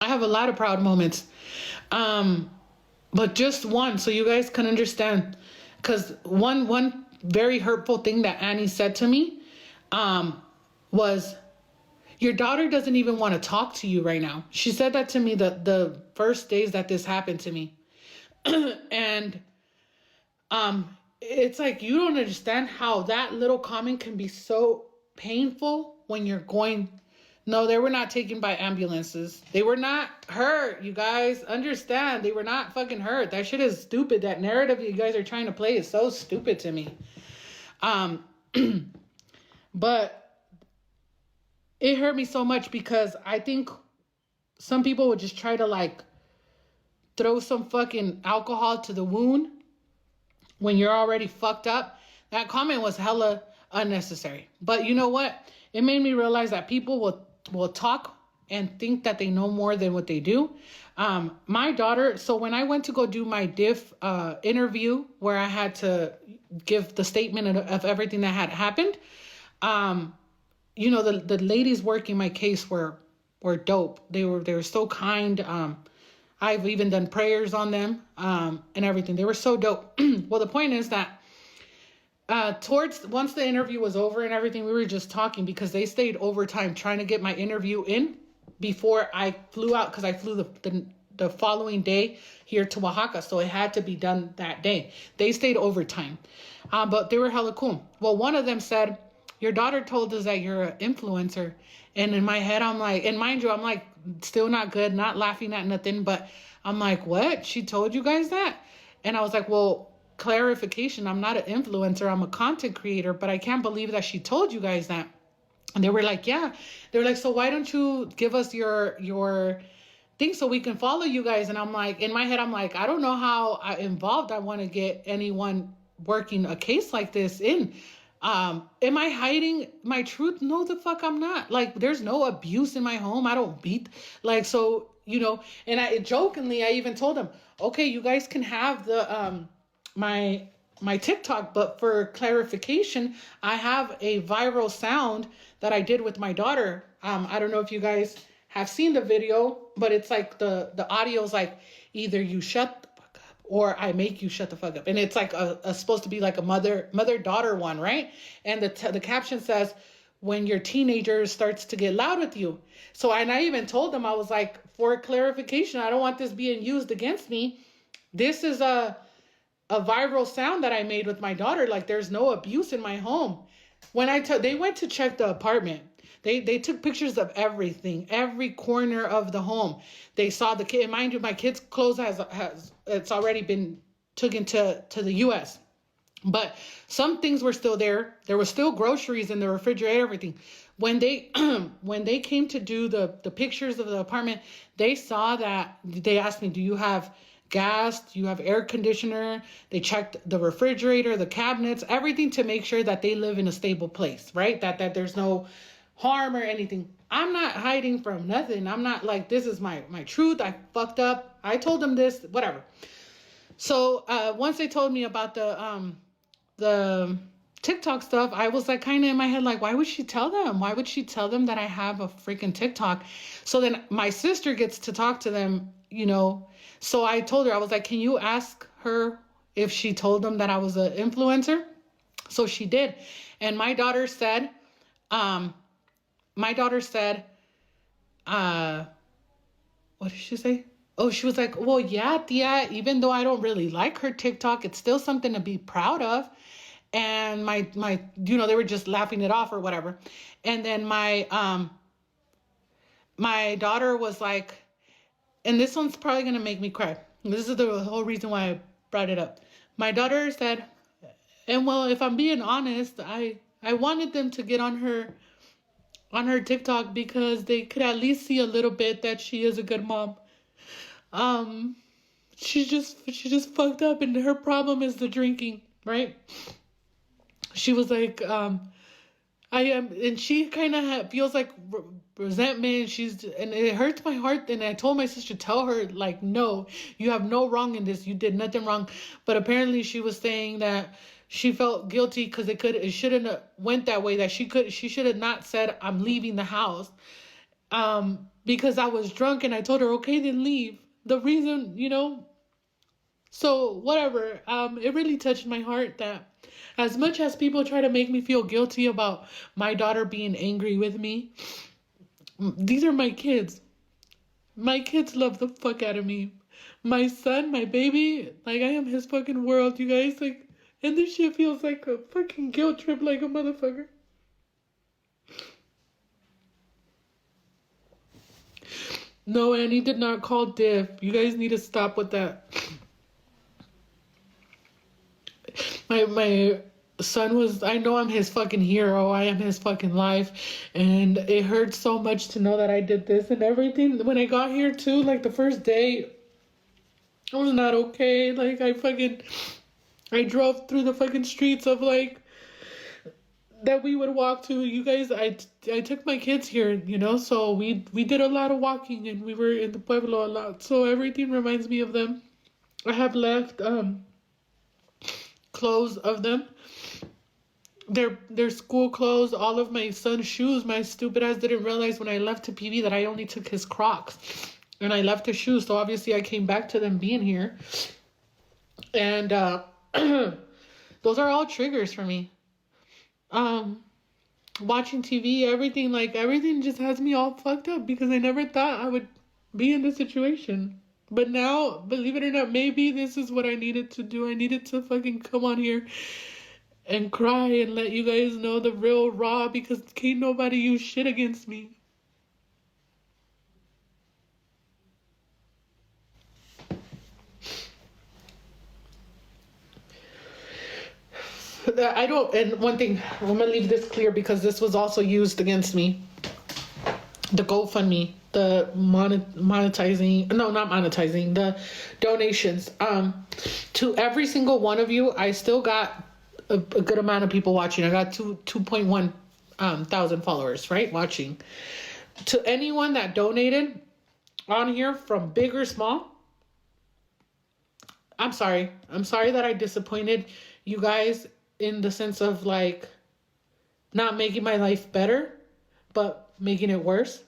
I have a lot of proud moments. Um, but just one, so you guys can understand. Because one very hurtful thing that Annie said to me um, was, your daughter doesn't even want to talk to you right now. She said that to me the first days that this happened to me. And it's like, you don't understand how that little comment can be so painful when you're going. No, they were not taken by ambulances. They were not hurt. You guys understand. They were not fucking hurt. That shit is stupid. That narrative you guys are trying to play is so stupid to me. Um, but it hurt me so much because I think some people would just try to like throw some fucking alcohol to the wound when you're already fucked up. That comment was hella unnecessary. But you know what? It made me realize that people will talk and think that they know more than what they do. My daughter, so when I went to go do my diff interview where I had to give the statement of everything that had happened, the ladies working my case were dope. They were so kind. I've even done prayers on them and everything. They were so dope. Well, the point is that towards once the interview was over and everything, we were just talking because they stayed overtime trying to get my interview in before I flew out, because I flew the following day here to Oaxaca, so it had to be done that day. They stayed overtime, but they were hella cool. Well, one of them said, your daughter told us that you're an influencer. And in my head, I'm like, and mind you, I'm like, still not good, not laughing at nothing, but I'm like, what? She told you guys that? And I was like, well, clarification, I'm not an influencer, I'm a content creator, but I can't believe that she told you guys that. And they were like, yeah. They were like, so why don't you give us your thing so we can follow you guys? And I'm like, in my head, I'm like, I don't know how involved I want to get anyone working a case like this in. Am I hiding my truth? No, the fuck I'm not. Like, there's no abuse in my home. I don't beat. Like, so, and I jokingly, I even told them, okay, you guys can have the, my TikTok, but for clarification, I have a viral sound that I did with my daughter. I don't know if you guys have seen the video, but it's like the audio is like, either you shut or I make you shut the fuck up. And it's like a supposed to be like a mother-daughter one, right? And the caption says, when your teenager starts to get loud with you. So, and I even told them, I was like, for clarification, I don't want this being used against me. This is a viral sound that I made with my daughter. Like, there's no abuse in my home. When they went to check the apartment, they took pictures of everything, every corner of the home. They saw the kid. Mind you, my kid's clothes has it's already been taken to the U.S. But some things were still there. There were still groceries in the refrigerator, everything. When they when they came to do the pictures of the apartment, they saw that they asked me, do you have gas? Do you have air conditioner? They checked the refrigerator, the cabinets, everything to make sure that they live in a stable place, right? That there's no harm or anything. I'm not hiding from nothing. I'm not like, this is my truth. I fucked up. I told them this, whatever. So once they told me about the TikTok stuff, I was like kind of in my head, like, why would she tell them? Why would she tell them that I have a freaking TikTok? So then my sister gets to talk to them, So I told her, I was like, can you ask her if she told them that I was an influencer? So she did. And my daughter said, what did she say? Oh, she was like, well, yeah, Tia, even though I don't really like her TikTok, it's still something to be proud of. And they were just laughing it off or whatever. And then my daughter was like, and this one's probably going to make me cry. This is the whole reason why I brought it up. My daughter said, and well, if I'm being honest, I wanted them to get on her TikTok because they could at least see a little bit that she is a good mom. She just fucked up, and her problem is the drinking, right? She was like, I am, and she kind of feels like resentment. And it hurts my heart. And I told my sister, tell her, like, no, you have no wrong in this. You did nothing wrong. But apparently she was saying that she felt guilty because it shouldn't have went that way. That she should have not said, I'm leaving the house. because I was drunk and I told her, okay, then leave. The reason, so whatever. It really touched my heart that as much as people try to make me feel guilty about my daughter being angry with me, these are my kids. My kids love the fuck out of me. My son, my baby, like I am his fucking world, you guys. Like, and this shit feels like a fucking guilt trip like a motherfucker. No, Annie did not call Diff. You guys need to stop with that. My son was, I know I'm his fucking hero. I am his fucking life. And it hurts so much to know that I did this and everything. When I got here too, like the first day, I was not okay. Like I drove through the fucking streets of like, that we would walk to. You guys, I took my kids here, so we did a lot of walking and we were in the pueblo a lot. So everything reminds me of them. I have left clothes of them. Their school clothes, all of my son's shoes. My stupid ass didn't realize when I left to PB that I only took his Crocs. And I left his shoes, so obviously I came back to them being here. And those are all triggers for me. Watching TV, everything just has me all fucked up because I never thought I would be in this situation. But now, believe it or not, maybe this is what I needed to do. I needed to fucking come on here and cry and let you guys know the real raw, because can't nobody use shit against me. And one thing, I'm gonna leave this clear because this was also used against me. The GoFundMe, the monetizing, no, not monetizing, the donations. To every single one of you, I still got a good amount of people watching. I got 2.1 thousand followers, right? Watching. To anyone that donated on here, from big or small, I'm sorry. I'm sorry that I disappointed you guys in the sense of like not making my life better, but making it worse.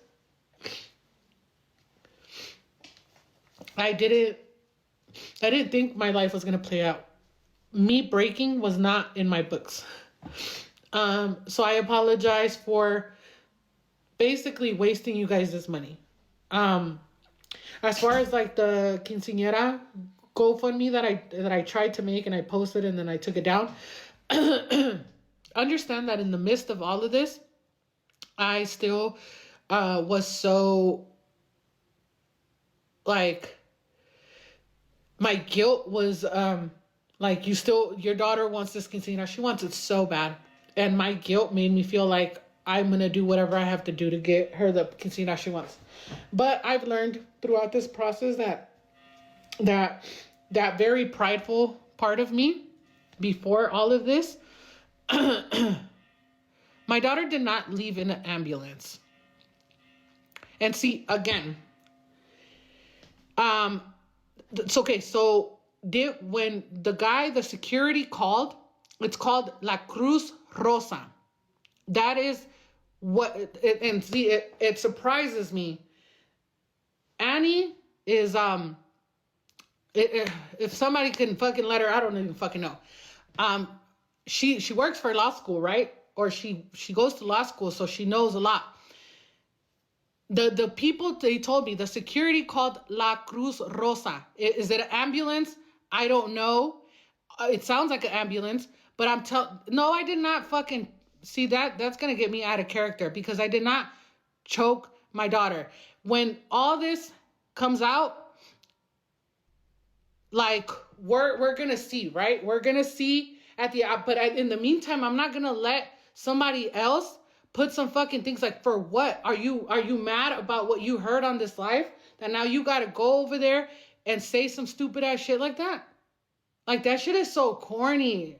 I didn't think my life was going to play out. Me breaking was not in my books. So I apologize for basically wasting you guys this money. As far as like the quinceañera GoFundMe that I tried to make and I posted and then I took it down. Understand that in the midst of all of this, I still was so like, my guilt was like, your daughter wants this quinceañera. She wants it so bad. And my guilt made me feel like I'm going to do whatever I have to do to get her the quinceañera she wants. But I've learned throughout this process that very prideful part of me before all of this, my daughter did not leave in an ambulance. And see, again, it's okay. So when the security called, it's called La Cruz Rosa. That is what, and see, it surprises me. Annie is, if somebody can fucking let her, I don't even fucking know. She works for law school, right? Or she goes to law school, so she knows a lot. The people, they told me, the security called La Cruz Rosa. Is it an ambulance? I don't know. It sounds like an ambulance, but no, I did not fucking see that. That's going to get me out of character because I did not choke my daughter. When all this comes out, like, we're going to see, right? We're going to see but in the meantime, I'm not going to let somebody else put some fucking things like, for what? Are you mad about what you heard on this live? That now you got to go over there and say some stupid ass shit like that? Like, that shit is so corny.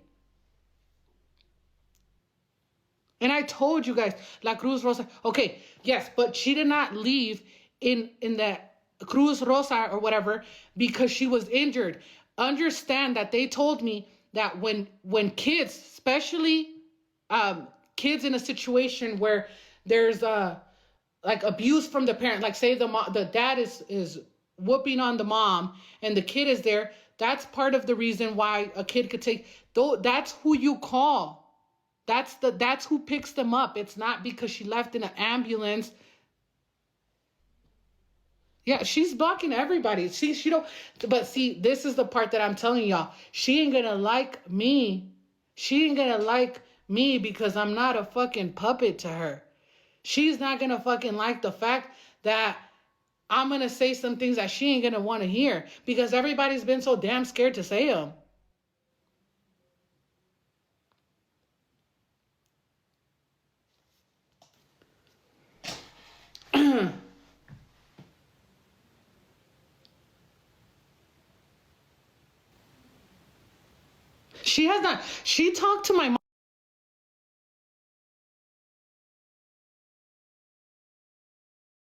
And I told you guys, La Cruz Rosa. Okay, yes, but she did not leave in the Cruz Rosa or whatever because she was injured. Understand that they told me that when kids, especially kids in a situation where there's like abuse from the parent, like say the dad is whooping on the mom and the kid is there, that's part of the reason why a kid could take, though, that's who you call. That's who picks them up. It's not because she left in an ambulance. Yeah, she's blocking everybody. She don't, but see, this is the part that I'm telling y'all. She ain't gonna like me. She ain't gonna like me because I'm not a fucking puppet to her. She's not gonna fucking like the fact that I'm gonna say some things that she ain't gonna want to hear because everybody's been so damn scared to say them. She has not. She talked to my mom.